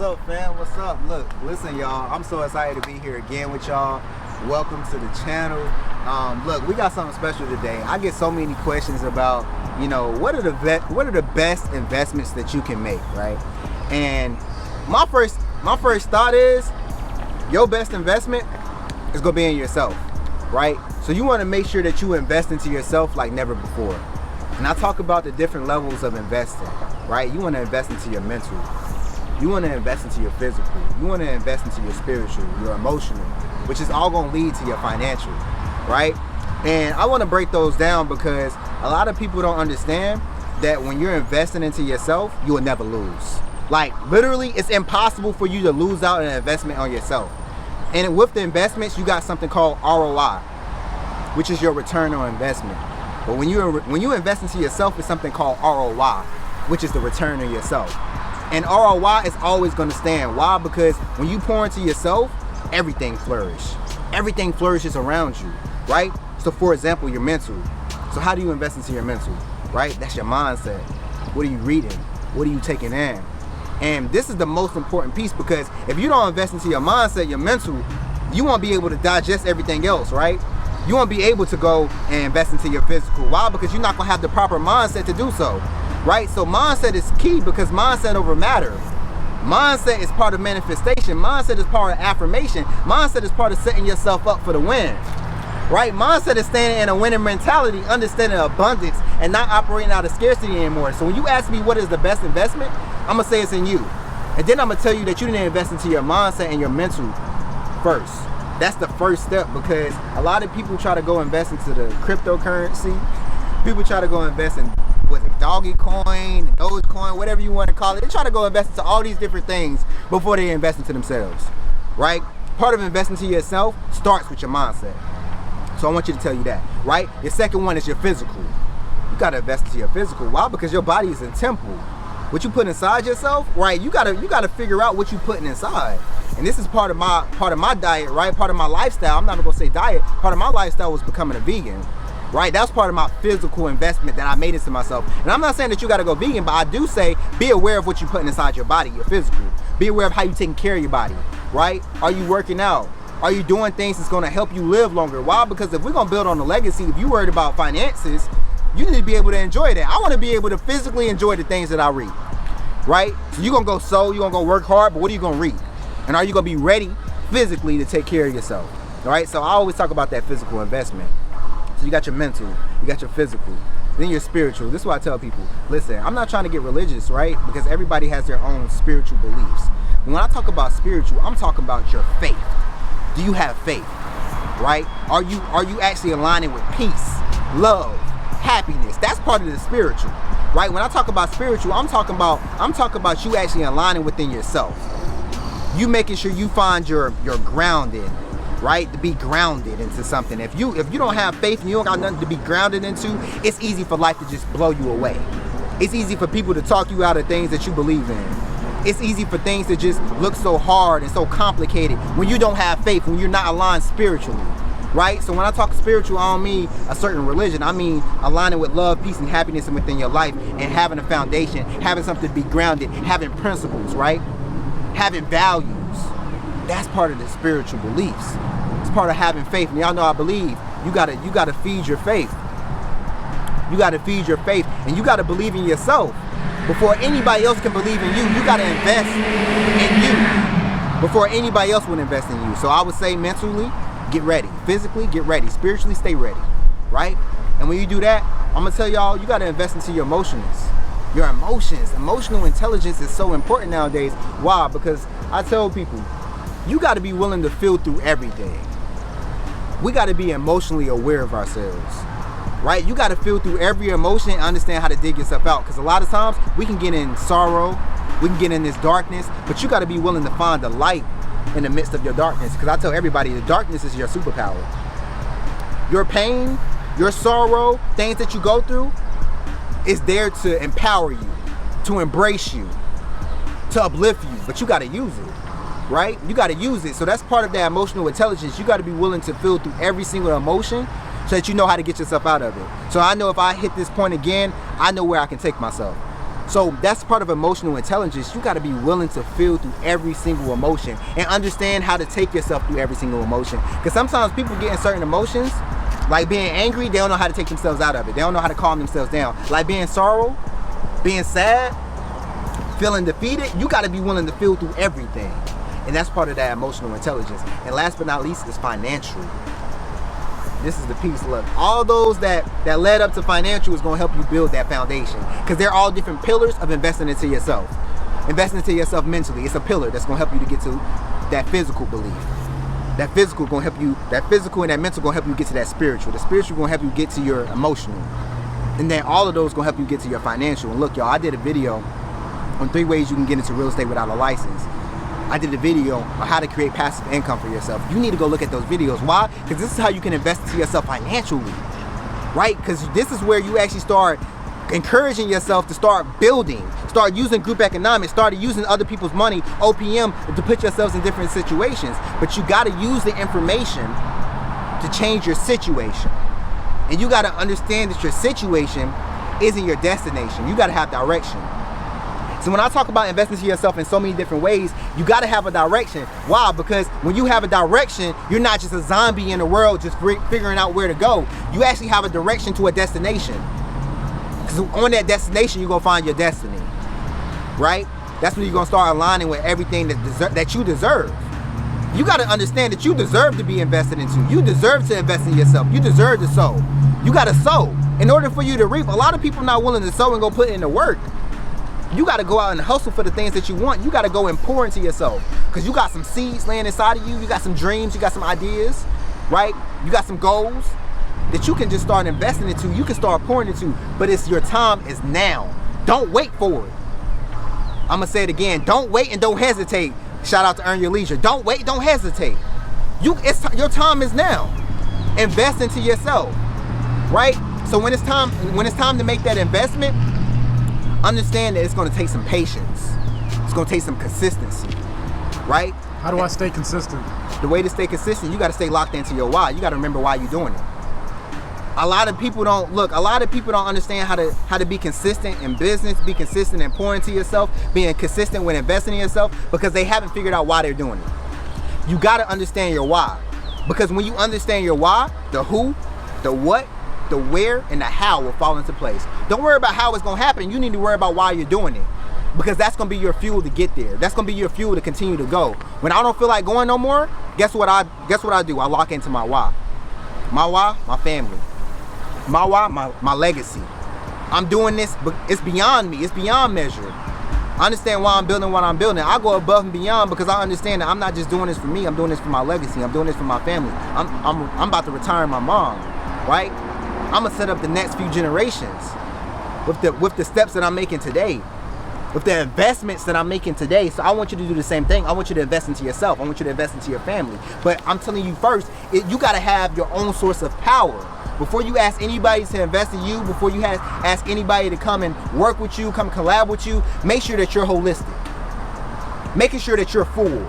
up, fam? What's up? Look, listen, y'all. I'm so excited to be here again with y'all. Welcome to the channel. Look, we got something special today. I get so many questions about, what are the best investments that you can make, right? And my first thought is, your best investment is gonna be in yourself, right? So you want to make sure that you invest into yourself like never before. And I talk about the different levels of investing, right? You want to invest into your mental. You want to invest into your physical. You want to invest into your spiritual, your emotional, which is all going to lead to your financial, right? And I want to break those down because a lot of people don't understand that when you're investing into yourself, you will never lose. Like literally, it's impossible for you to lose out on an investment on yourself. And with the investments, you got something called ROI, which is your return on investment. But when you invest into yourself, it's something called ROI, which is the return on yourself. And ROI is always going to stand. Why? Because when you pour into yourself, everything flourishes. Everything flourishes around you, right? So for example, your mental. So how do you invest into your mental, right? That's your mindset. What are you reading? What are you taking in? And this is the most important piece, because if you don't invest into your mindset, your mental, you won't be able to digest everything else, right? You won't be able to go and invest into your physical. Why? Because you're not going to have the proper mindset to do so, right? So mindset is key, because mindset over matter. Mindset is part of manifestation. Mindset is part of affirmation. Mindset is part of setting yourself up for the win, right? Mindset is standing in a winning mentality, understanding abundance, and not operating out of scarcity anymore. So when you ask me what is the best investment, I'm going to say it's in you. And then I'm going to tell you that you need to invest into your mindset and your mental first. That's the first step, because a lot of people try to go invest into the cryptocurrency. People try to go invest in, Doggy Coin, Dogecoin, whatever you want to call it. They try to go invest into all these different things before they invest into themselves, right? Part of investing into yourself starts with your mindset. So I want you to tell you that, right? Your second one is your physical. You got to invest into your physical. Why? Because your body is a temple. What you put inside yourself, right? You gotta figure out what you putting inside. And this is part of my diet, right? Part of my lifestyle. I'm not even gonna say diet. Part of my lifestyle was becoming a vegan, right? That's part of my physical investment that I made into myself. And I'm not saying that you gotta go vegan, but I do say be aware of what you're putting inside your body, your physical. Be aware of how you're taking care of your body, right? Are you working out? Are you doing things that's gonna help you live longer? Why? Because if we're gonna build on the legacy, if you're worried about finances, you need to be able to enjoy that. I want to be able to physically enjoy the things that I reap, right? So you're going to go sow, you're going to go work hard, but what are you going to reap? And are you going to be ready physically to take care of yourself, all right? So I always talk about that physical investment. So you got your mental, you got your physical, then your spiritual. This is what I tell people. Listen, I'm not trying to get religious, right? Because everybody has their own spiritual beliefs. When I talk about spiritual, I'm talking about your faith. Do you have faith, right? Are you actually aligning with peace, love, happiness? That's part of the spiritual, right? When I talk about spiritual, I'm talking about you actually aligning within yourself. You making sure you find your grounding, right? To be grounded into something. If you don't have faith and you don't got nothing to be grounded into, it's easy for life to just blow you away. It's easy for people to talk you out of things that you believe in. It's easy for things to just look so hard and so complicated when you don't have faith, when you're not aligned spiritually. Right? So when I talk spiritual, I don't mean a certain religion. I mean aligning with love, peace, and happiness within your life, and having a foundation, having something to be grounded, having principles, right? Having values. That's part of the spiritual beliefs. It's part of having faith. And y'all know I believe you gotta feed your faith. You gotta feed your faith, and you gotta believe in yourself. Before anybody else can believe in you, you gotta invest in you before anybody else would invest in you. So I would say mentally, get ready. Physically, get ready. Spiritually, stay ready, right? And when you do that, I'm gonna tell y'all, you gotta invest into your emotions. Your emotions. Emotional intelligence is so important nowadays. Why? Because I tell people, you gotta be willing to feel through everything. We gotta be emotionally aware of ourselves, right? You gotta feel through every emotion and understand how to dig yourself out. Because a lot of times, we can get in sorrow, we can get in this darkness, but you gotta be willing to find the light in the midst of your darkness. Because I tell everybody, the darkness is your superpower. Your pain, your sorrow, things that you go through is there to empower you, to embrace you, to uplift you, but you got to use it, right? You got to use it. So that's part of that emotional intelligence. You got to be willing to feel through every single emotion so that you know how to get yourself out of it. So I know if I hit this point again, I know where I can take myself. So that's part of emotional intelligence. You got to be willing to feel through every single emotion and understand how to take yourself through every single emotion. Because sometimes people get in certain emotions, like being angry, they don't know how to take themselves out of it. They don't know how to calm themselves down. Like being sorrow, being sad, feeling defeated, you got to be willing to feel through everything. And that's part of that emotional intelligence. And last but not least is financial. This is the piece. Look, all those that led up to financial is going to help you build that foundation, because they're all different pillars of investing into yourself. Investing into yourself mentally, it's a pillar that's going to help you to get to that physical belief. That physical going to help you, that physical and that mental going to help you get to that spiritual. The spiritual going to help you get to your emotional. And then all of those going to help you get to your financial. And look, y'all, I did a video on 3 ways you can get into real estate without a license. I did a video on how to create passive income for yourself. You need to go look at those videos. Why? Because this is how you can invest into yourself financially, right? Because this is where you actually start encouraging yourself to start building, start using group economics, start using other people's money, OPM, to put yourselves in different situations. But you got to use the information to change your situation. And you got to understand that your situation isn't your destination. You got to have direction. So when I talk about investing in yourself in so many different ways, you got to have a direction. Why? Because when you have a direction, you're not just a zombie in the world just figuring out where to go. You actually have a direction to a destination. Because on that destination, you're going to find your destiny, right? That's when you're going to start aligning with everything that you deserve. You got to understand that you deserve to be invested into. You deserve to invest in yourself. You deserve to sow. You got to sow. In order for you to reap, a lot of people not willing to sow and go put in the work. You got to go out and hustle for the things that you want. You got to go and pour into yourself, because you got some seeds laying inside of you. You got some dreams. You got some ideas, right? You got some goals that you can just start investing into. You can start pouring into, but it's your time is now. Don't wait for it. I'm going to say it again. Don't wait and don't hesitate. Shout out to Earn Your Leisure. Don't wait. Don't hesitate. Your time is now. Invest into yourself, right? So when it's time to make that investment, understand that it's going to take some patience. It's going to take some consistency, right? How do I stay consistent? The way to stay consistent, you got to stay locked into your why. You got to remember why you're doing it. A lot of people don't understand how to be consistent in business, be consistent in pouring into yourself, being consistent when investing in yourself, because they haven't figured out why they're doing it. You got to understand your why, because when you understand your why, the who, the what, the where, and the how will fall into place. Don't worry about how it's going to happen. You need to worry about why you're doing it, because that's going to be your fuel to get there. That's going to be your fuel to continue to go. When I don't feel like going no more, guess what I do? I lock into my why. My why, my family. My why, my legacy. I'm doing this, but it's beyond me. It's beyond measure. I understand why I'm building what I'm building. I go above and beyond because I understand that I'm not just doing this for me. I'm doing this for my legacy. I'm doing this for my family. I'm about to retire my mom, right? I'm gonna set up the next few generations with the steps that I'm making today, with the investments that I'm making today. So I want you to do the same thing. I want you to invest into yourself. I want you to invest into your family. But I'm telling you first, you gotta have your own source of power. Before you ask anybody to invest in you, before you ask anybody to come and work with you, come collab with you, make sure that you're holistic. Making sure that you're full.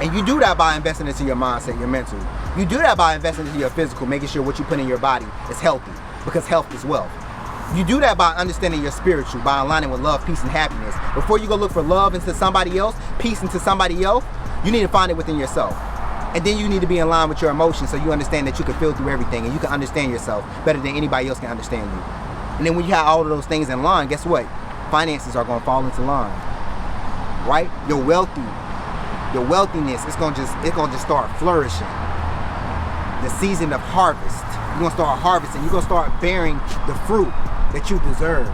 And you do that by investing into your mindset, your mental. You do that by investing into your physical, making sure what you put in your body is healthy, because health is wealth. You do that by understanding your spiritual, by aligning with love, peace, and happiness. Before you go look for love into somebody else, peace into somebody else, you need to find it within yourself. And then you need to be in line with your emotions, so you understand that you can feel through everything and you can understand yourself better than anybody else can understand you. And then when you have all of those things in line, guess what? Finances are going to fall into line, right? Your wealthiness is going to just start flourishing. The season of harvest, you're going to start harvesting. You're going to start bearing the fruit that you deserve.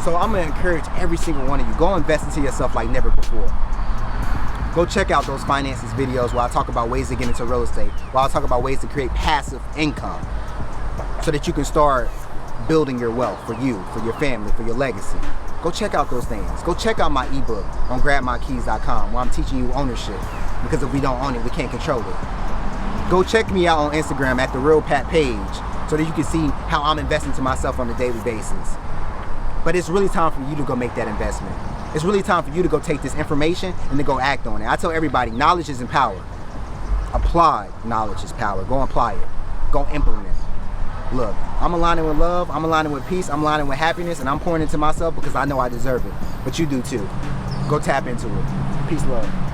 So I'm going to encourage every single one of you, go invest into yourself like never before. Go check out those finances videos where I talk about ways to get into real estate, where I talk about ways to create passive income so that you can start building your wealth for you, for your family, for your legacy. Go check out those things. Go check out my ebook on grabmykeys.com, where I'm teaching you ownership, because if we don't own it, we can't control it. Go check me out on Instagram at The Real Pat page so that you can see how I'm investing to myself on a daily basis. But it's really time for you to go make that investment. It's really time for you to go take this information and to go act on it. I tell everybody, knowledge is power. Applied knowledge is power. Go apply it. Go implement. Look, I'm aligning with love, I'm aligning with peace, I'm aligning with happiness, and I'm pouring into myself because I know I deserve it. But you do too. Go tap into it. Peace, love.